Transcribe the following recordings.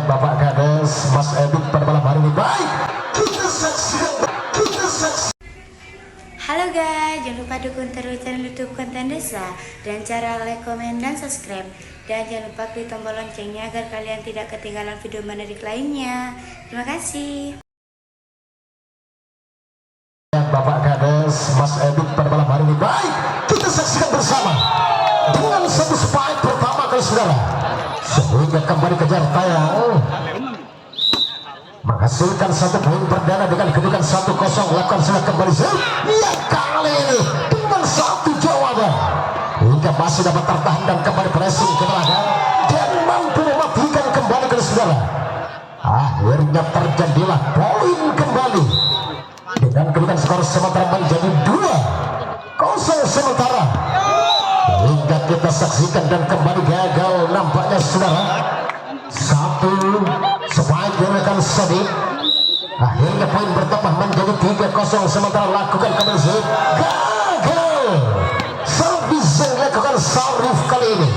Bapak Kades, Mas Edik pada malam hari ini. Baik, kita saksikan. Halo guys, jangan lupa dukung terus channel YouTube Konten Desa dan cara like, komen, dan subscribe. Dan jangan lupa klik tombol loncengnya agar kalian tidak ketinggalan video menarik lainnya. Terima kasih. Bapak Kades, Mas Edik pada malam hari ini. Baik, kita saksikan bersama dengan satu spike pertama kali saudara, sehingga kembali kejar tayang menghasilkan satu poin perdana dengan kedudukan 1-0. Lakukan sudah kembali ya kali ini dengan satu jawaban hingga masih dapat tertahan dan kembali pressing ke belakang dan mampu mematikan kembali ke saudara. Akhirnya terjadilah poin kembali dengan kedudukan skor sementara menjadi 2-0 sementara hingga kita saksikan dan kembali gagal nampaknya saudara. Satu spike dilakukan Sodik, akhirnya poin bertambah menjadi 3-0 sementara lakukan kembali gagal servis yang dilakukan Sarif kali ini.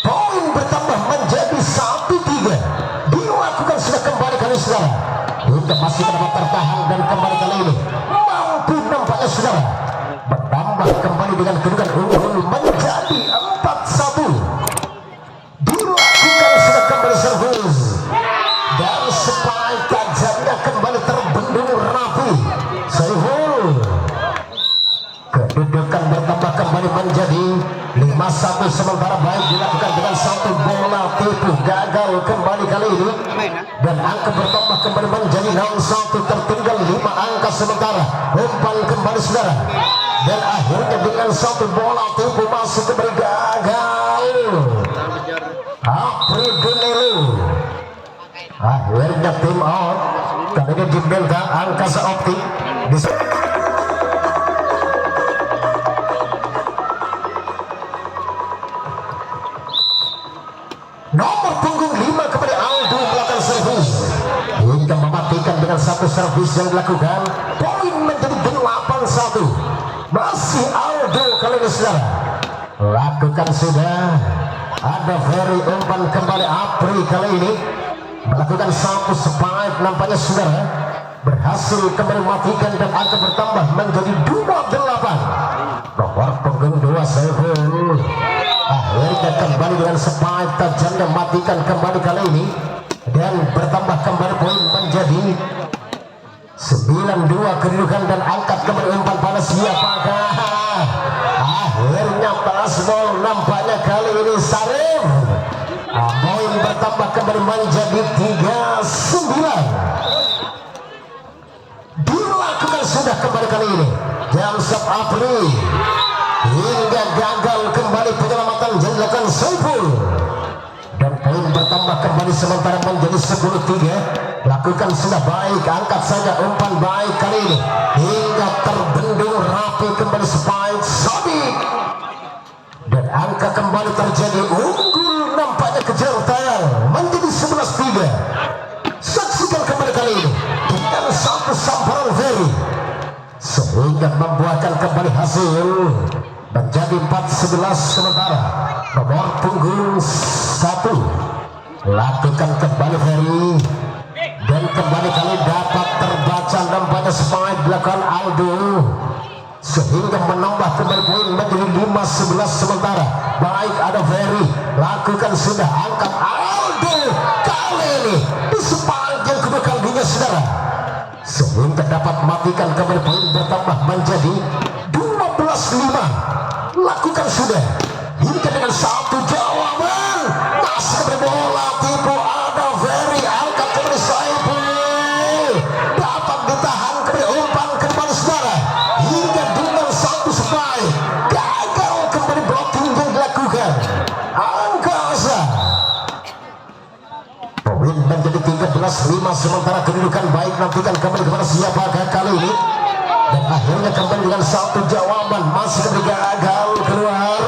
Poin bertambah menjadi 1-3 dilakukan sudah kembali kali saudara hingga masih dapat tertahan dan kembali kali ini mampu nampaknya saudara bertambah kembali dengan kedudukan unggul menjadi 4-1. Servis dan spike tajamnya kembali terbendung rapi. Saiful kedudukan bertambah kembali menjadi 5-1 sementara baik dilakukan dengan satu bola tipu gagal kembali kali ini dan angka bertambah kembali menjadi 6-1 tertinggal 5 angka sementara umpan kembali saudara dan akhirnya dengan satu bola tipu masih kembali gagal. April Gunelu akhirnya tim out kali ini di Delta Angkasa Optik nomor punggung 5 kepada Aldo melakukan servis hingga mematikan dengan satu servis yang dilakukan. Poin menjadi 8-1 masih Aldo kali ini saudara lakukan sudah. Ada Ferry umpan kembali Apri kali ini melakukan satu spike nampaknya saudara berhasil kembali matikan dan angka bertambah menjadi 28. Nomor punggung 2 Saiful akhirnya kembali dengan spike tajamnya matikan kembali kali ini dan bertambah kembali poin menjadi 9-2 kedudukan dan angkat kembali umpan pada siapakah akhirnya Plasmol nampaknya kali ini Sarif poin bertambah kembali menjadi 3-9 dilakukan sudah kembali kali ini Jamsep Apri hingga gagal kembali penyelamatan yang dilakukan Saiful dan poin bertambah kembali sementara menjadi 10-3. Lakukan sudah baik, angkat saja umpan baik kali ini hingga terbendung rapi kembali spike Sodik dan angka kembali terjadi unggul nampaknya kejar tayang menjadi 11-3. Saksikan kembali kali ini dengan satu samparan Ferry sehingga membuahkan kembali hasil menjadi 4-11 sementara nomor punggung 1 lakukan kembali Ferry dan kembali kali dapat terbaca nampaknya spike dilakukan Aldo sehingga menambah kembali poin menjadi 5-11 sementara baik ada Ferry lakukan sudah angkat Aldo kali ini di spike yang kedua kalinya saudara sehingga dapat matikan kembali poin bertambah menjadi 12-5. Lakukan sudah hingga dengan satu jawaban masih kembali bola tipu ada Ferry angkat kembali Saiful dapat ditahan kembali umpan kembali saudara hingga dengan satu spike gagal kembali blocking yang dilakukan Angkasa. Poin menjadi 13-5 sementara kedudukan baik nantikan kembali kepada siapakah kali ini dan akhirnya kembali dengan satu jawaban masih kembali gagal keluar.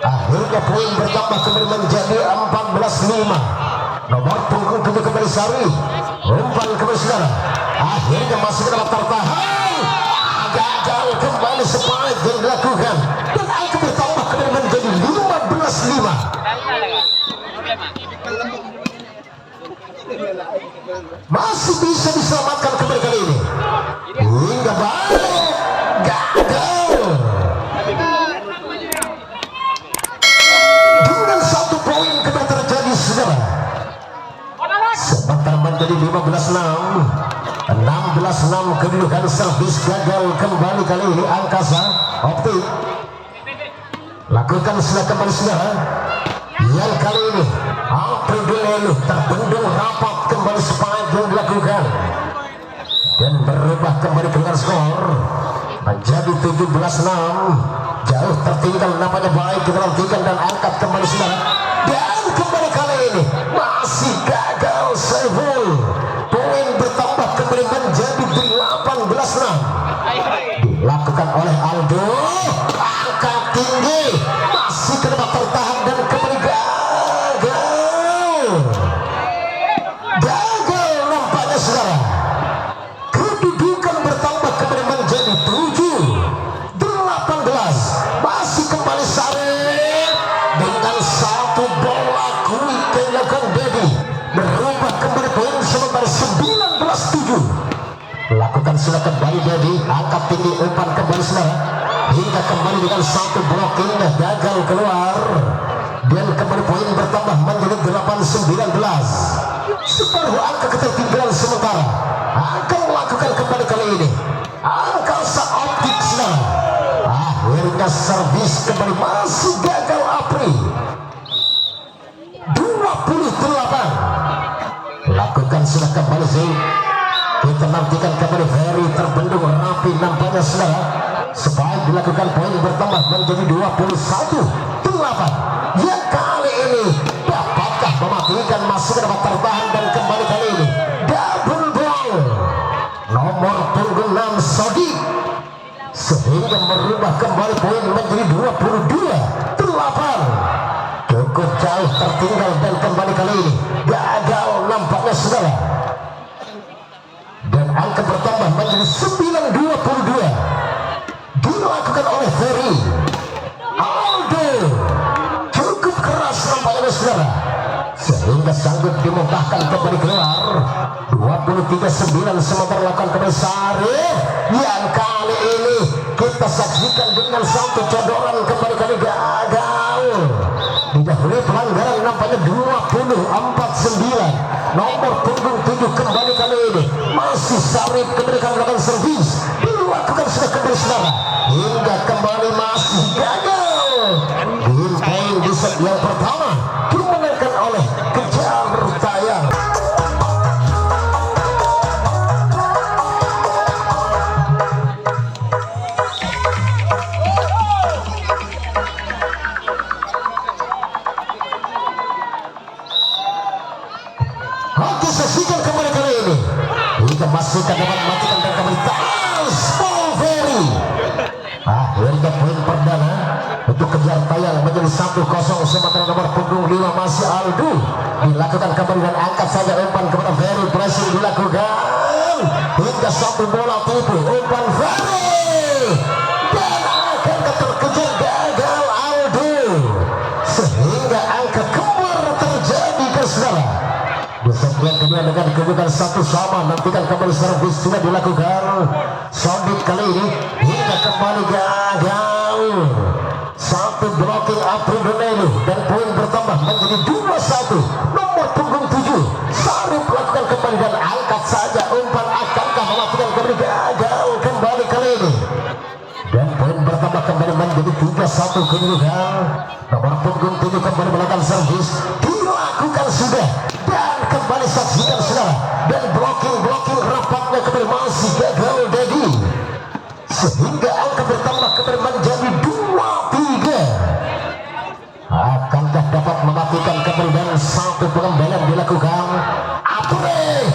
Akhirnya poin bertambah kembali menjadi 14-5. Nomor punggung kembali Sari umpan kembali saudara akhirnya masih dapat tertahan gagal kembali spike yang dilakukan dan angka bertambah kembali menjadi 15-5. masih bisa diselamatkan kembali kali ini. Hingga balik gagal. Dengan 1 poin kembali terjadi saudara. Sebentar menjadi 15-6. 16-6 kedudukan, servis gagal kembali kali ini. Angkasa Optik lakukan sudah kembali saudara. Yang kali ini Alfredo terbendung rapat kembali spike yang dilakukan dan berubah kembali dengan skor menjadi 17-6. Jauh tertinggal nampaknya baik kita nantikan dan angkat kembali saudara. Dan kembali kali ini masih gagal Saiful. Poin bertambah kembali menjadi 18-6. Dilakukan oleh Aldo. Angkat tinggi masih ke depan tertahan dan kembali gagal nampaknya saudara. Kedudukan bertambah kembali menjadi 7-18. Masih kembali Sarip dengan 1 bola quick yang dilakukan Dedi, berubah kembali poin sementara 19-7. Lakukan sudah kembali Dedi, angkat tinggi umpan kembali saudara, hingga kembali dengan 1 blocking gagal keluar dan kembali poin bertambah menjadi 8-19. Separuh angka ketertinggalan sementara akan melakukan kembali kali ini Angkasa Optik saudara. Akhirnya servis kembali masih gagal Apri. 28. Lakukan sudah kembali sih. Kita nantikan kembali Ferry terbendung rapi nampaknya saudara. Supaya dilakukan poin bertambah menjadi 21-8. Yang kali ini dapatkah mematikan masuk ke dapat tertahan dan kembali kali ini double ball nomor punggung 6 Sodik sehingga merubah kembali poin menjadi 22-8. Cukup jauh tertinggal dan kembali kali ini gagal nampaknya saudara. Dan angka bertambah menjadi 9-22. Dilakukan oleh Ferry. Aldo cukup keras nampaknya saudara, sehingga sanggup dimutahkan kembali keluar. 23-9 sementara lakukan kembali Sarip. Yang kali ini kita saksikan dengan 1 codoran kembali kali gagal. Didahului pelanggaran nampaknya 24-9. Nomor punggung 7 kembali kali ini masih Sarip kembali kali melakukan servis. Dilakukan sudah kembali saudara, hingga kembali masih gagal. Poin di set yang pertama dimenangkan oleh Kejar Tayang. Oke, saksikan kembali kali ini hingga masih dapat matikan dan kembali tas Ferry. Akhirnya poin perdana untuk Kejar Tayang menjadi 1-0 sementara nomor punggung 5 masih Aldo. Dilakukan kembali dan angkat saja umpan kepada Ferry, pressing dilakukan hingga 1 bola tipu umpan Ferry dan akan terkejar gagal Aldo sehingga angka kembar terjadi ke saudara. Di set yang kedua dengan kedudukan 1-1, nantikan kembali servis sudah dilakukan Sodik kali ini hingga kembali gagal. 1 blocking Apri dan poin bertambah menjadi 2-1. Nomor punggung 7 Sarip lakukan kembali dan angkat saja umpan, akankah mematikan kembali gagal kembali kali ini dan poin bertambah kembali menjadi 3-1 kedudukan. Nomor punggung 7 kembali melakukan servis, dilakukan sudah dan kembali saksikan saudara, dan blocking rapatnya kembali masih gagal Dedi sehingga angka bertambah kembali menjadi 2-3. Akankah dapat mematikan kembali dan 1 pengembalian dilakukan Apre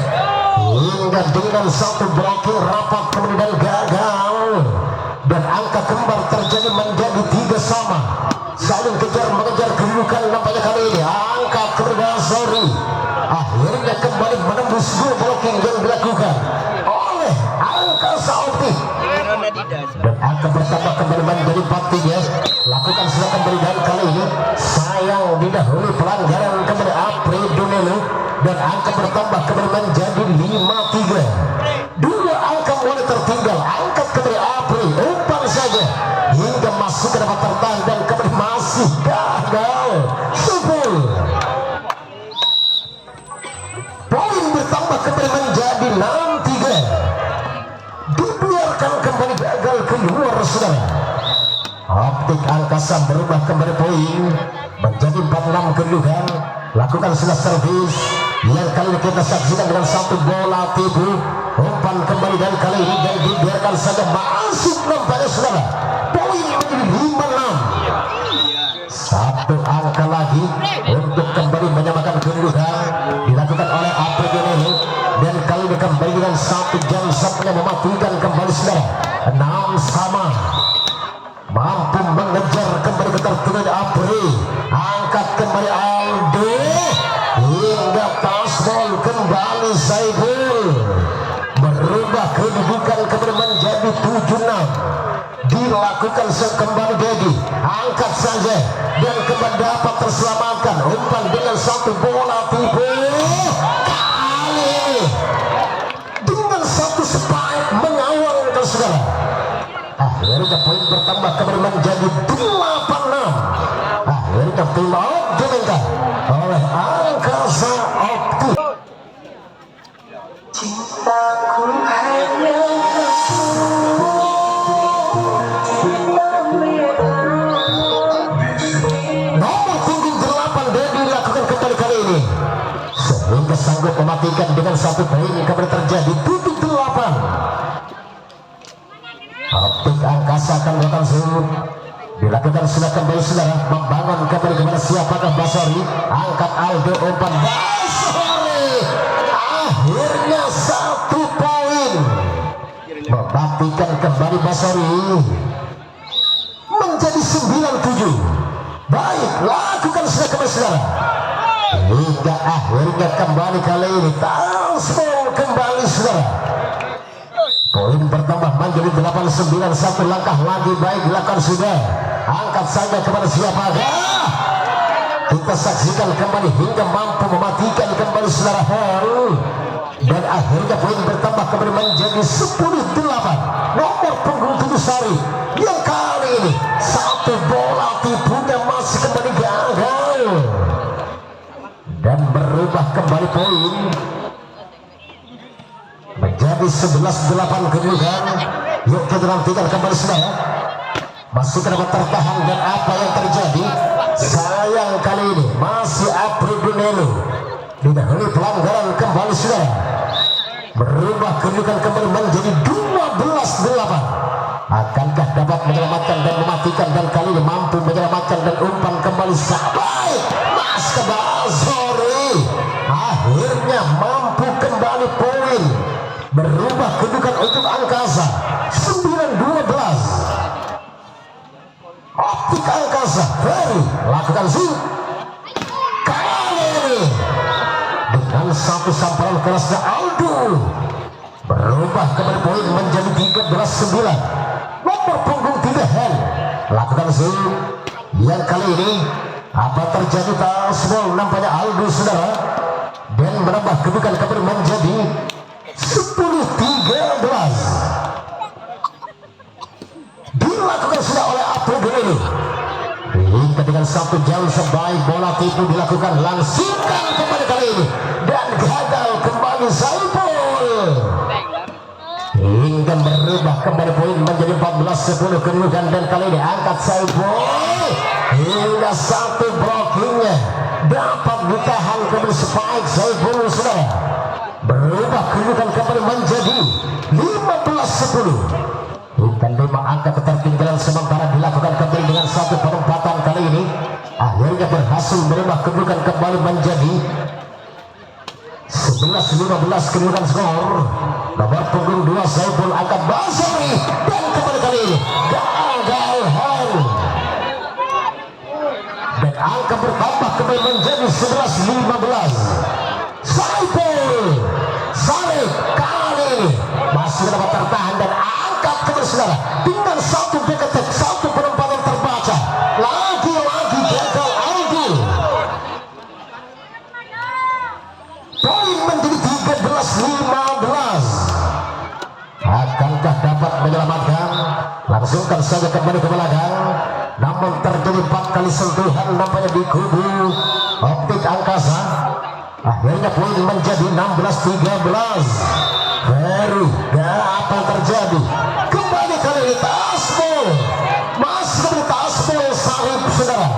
hingga dengan 1 blocking rapat kembali dan gagal dan angka kembar terjadi menjadi 3 sama. Saling kejar mengejar kedudukan nampaknya kali ini angkat kembali Sorry. Akhirnya kembali menembus 2 blocking yang dilakukan oleh Angkasa Optik dan angka bertambah kembali menjadi 4-3. Lakukan sudah kembali dan kali ini sayang didahului pelanggaran kembali Apri Dunelu dan angka bertambah kembali menjadi 5-3. Dua angka mulai tertinggal, angkat kembali Apri, umpan saja hingga masuk ke dapat tertahan dan kembali masih gagal. Saiful, poin bertambah kembali menjadi 6-3. Dibiarkan kembali gagal keluar saudara. Optik Angkasa berubah kembali poin menjadi 4-6 kedudukan. Lakukan sudah servis yang kali ini kita saksikan dengan satu bola tipu, umpan kembali dan kali ini dan dibiarkan saja masuk nampaknya saudara. Poin menjadi 5-6. Satu angka lagi untuk kembali menyamakan kedudukan dilakukan oleh Apri ini dan kali ini kembali dengan satu jam yang mematikan kembali saudara. 6 sama. Mampu mengejar kembali ketertinggalan Apri, angkat kembali Aldo hingga tasbol kembali Saiful, berubah kedudukan kembali menjadi 7-6. Dilakukan kembali Dedi, angkat saja dan kembali dapat terselamatkan, umpan dengan satu bola tipu kali ini dengan satu spike mengawal saudara. Akhirnya poin bertambah kembali menjadi 8-6. Akhirnya tim out diminta oleh Angkasa Optik. Cintaku hanya nomor punggung 8 Dedi dilakukan kembali kali ini sehingga sanggup mematikan dengan satu poin kembali terjadi 7-8. Optik Angkasa akan melakukan zoom, dilakukan sudah kembali saudara, membangun kembali kepada siapakah Basori, angkat Aldo, umpan Basori, akhirnya 1 poin mematikan kembali Basori menjadi 9-7. Baik, lakukan sudah kembali saudara hingga akhirnya kembali kali ini Tasbol kembali saudara. Poin bertambah menjadi 8-9. Satu langkah lagi baik dilakukan sudah. Angkat saja kepada siapakah. Kita saksikan kembali hingga mampu mematikan kembali saudara Hel. Dan akhirnya poin bertambah kembali menjadi 10-8. Nomor punggung 7 Sari yang kali ini satu bola tipunya masih kembali gagal. Dan berubah kembali poin menjadi 11-8 kedudukan. Yuk kita nantikan kembali saudara, masih dapat tertahan dan apa yang terjadi. Sayang kali ini masih Apri Dunelu didahului pelanggaran kembali saudara, berubah kedudukan kembali menjadi 12-8. Akankah dapat menyelamatkan dan mematikan, dan kali ini mampu menyelamatkan dan umpan kembali sampai Mas Basori, akhirnya mampu kembali poin, berubah kedudukan untuk Angkasa 9-12. Optik Angkasa Ferry lakukan zoom kali ini dengan satu samparan kerasnya Aldo, berubah kembali poin menjadi 13-9. Nomor punggung 3 Hen lakukan zoom yang kali ini apa terjadi Tasbol nampaknya Aldo saudara, dan menambah kedudukan kembali menjadi 10-13. Dilakukan sudah oleh Apri dulu hingga dengan satu jam sebaik bola tipu dilakukan, langsungkan kembali kali ini dan gagal kembali Saiful hingga berubah kembali poin menjadi 14-10 kedudukan. Dan kali ini angkat Saiful hingga satu blockingnya dapat ditahan kembali spike Saiful saudara, berubah kedudukan kembali menjadi 15-10. Dan 5 angka ketertinggalan sementara dilakukan kembali dengan satu penempatan kali ini akhirnya berhasil berubah kedudukan kembali menjadi 11-15 kedudukan skor. Nomor punggung 2 Saiful angkat Basori dan kembali kali ini gagal Hel, dan angka bertambah kembali menjadi 11-15. Saiful Saleh kali ini masih dapat tertahan dan angkat kembali saudara dengan satu back attack, satu penempatan terbaca, lagi-lagi gagal Aldo. Poin menjadi 13-15. Akankah dapat menyelamatkan? Langsungkan saja kembali ke belakang. Namun terjadi 4 kali sentuhan nampaknya di kubu Optik Angkasa. Akhirnya poin menjadi 16-13. Ferry, apa yang terjadi? Kembali kali ini Tasbol. Masih kembali Tasbol sahib saudara.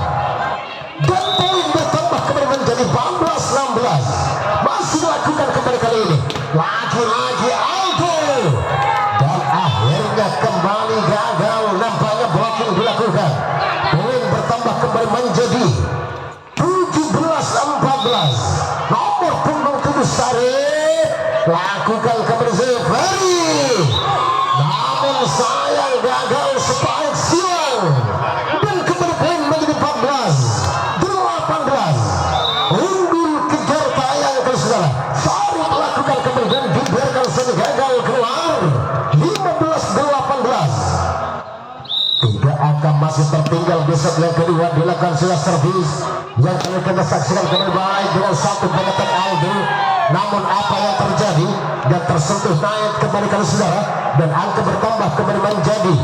Dan poin bertambah kembali menjadi 14-16. Masih dilakukan kembali kali ini. Lagi-lagi Aldo. Dan akhirnya kembali gagal. Nampaknya blocking dilakukan. Poin bertambah kembali menjadi 17-14. Nomor punggung 7 Sarip lakukan kembali Ferry. Namun sayang gagal spike silang. Dan kembali poin menjadi 14-18. Unggul kejar tayang ke saudara. Sarip lakukan kembali dan dibiarkan saja gagal keluar. 15-18. 3 angka masih tertinggal di set yang kedua. Dilakukan sudah servis yang kali kita saksikan kembali baik dengan satu pengetek Aldo. Namun apa yang terjadi dan tersentuh naik kembali kali saudara. Dan angka bertambah kembali menjadi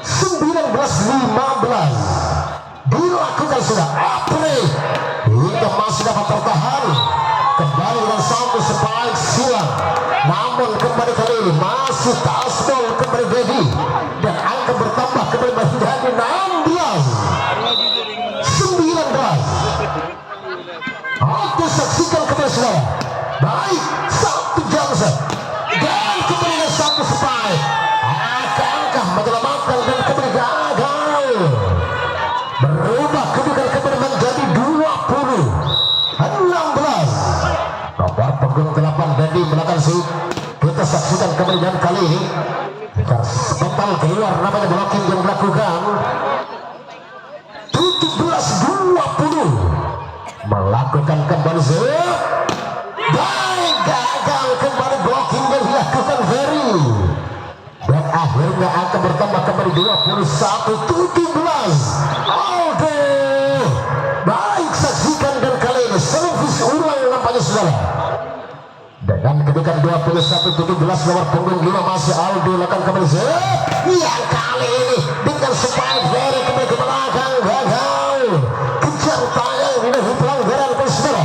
19-15. Dilakukan sudah Apri hingga masih dapat tertahan. Kembali dengan satu spike silang. Namun kembali kali ini masih Tasbol kembali Dedi. Dan angka bertambah kembali menjadi 16-19. Aku saksikan kembali saudara. Baik, satu Johnson. Dan kembali dengan satu spike. Akankah menyelamatkan dan kembali gagal. Berubah kedudukan kembali menjadi 20-16. Nomor punggung 8 Dedi melakukan sih. Kita saksikan kembali dan kali ini total keluar namanya blocking yang dilakukan. 17-20. Melakukan kembali sih. Baik, gagal kembali blocking yang dilakukan Ferry. Dan akhirnya akan bertambah kembali 21-17. Aldo. Baik, saksikan dan kali ini servis ulang nampaknya saudara. Dengan kedudukan 21-17 nomor punggung 5 masih Aldo lakukan kembali yang kali ini dengan spike Ferry kembali ke belakang gagal. Kejar tayang ini pelanggaran ke saudara.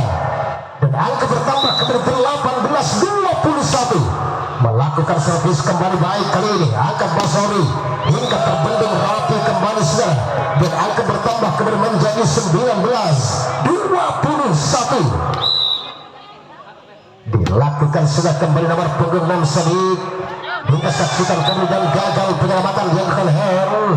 Dan angka bertambah kembali 18-21. Melakukan servis kembali baik kali ini angkat Basori hingga terbendung rapi kembali saudara. Dan angka bertambah kembali menjadi 19-21. Dilakukan sudah kembali nomor punggung 6 Sadiq hingga saksikan kembali dan gagal penyelamatan yang Helher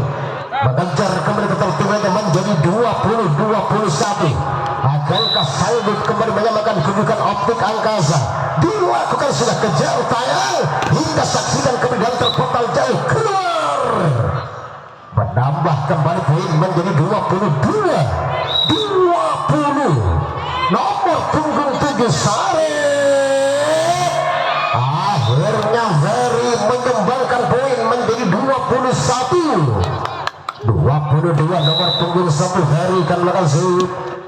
mengejar kembali ketertinggalan menjadi 20-21. Akankah Sadiq kembali menyamakan kedudukan Optik Angkasa? Dilakukan sudah kejar tayang hingga saksikan kembali dan terpental jauh keluar. Menambah kembali poin menjadi 22-20. Nomor punggung 7 Sarip. Akhirnya Ferry menyumbangkan poin menjadi 21-22. Nomor punggung 1 Ferry kan melakukan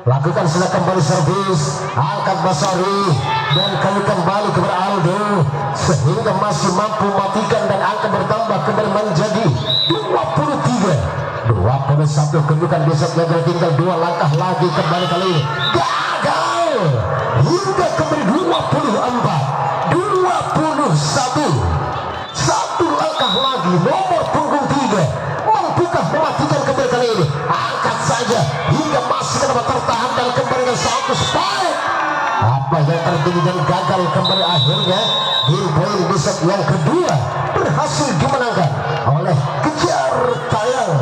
lakukan sudah kembali servis angkat Basari dan kembali kepada Aldo sehingga masih mampu matikan dan angka bertambah kembali menjadi 23-21. Kedudukan di set yang tinggal 2 langkah lagi kembali kali ini gagal hingga kembali 24-21. Satu langkah lagi nomor punggung 3 mampukah mematikan kembali kali ini? Angkat saja hingga masih dapat tertahan dan kembali dengan satu spike. Apa yang terjadi dan gagal kembali akhirnya game point di set yang kedua berhasil dimenangkan oleh Kejar Tayang.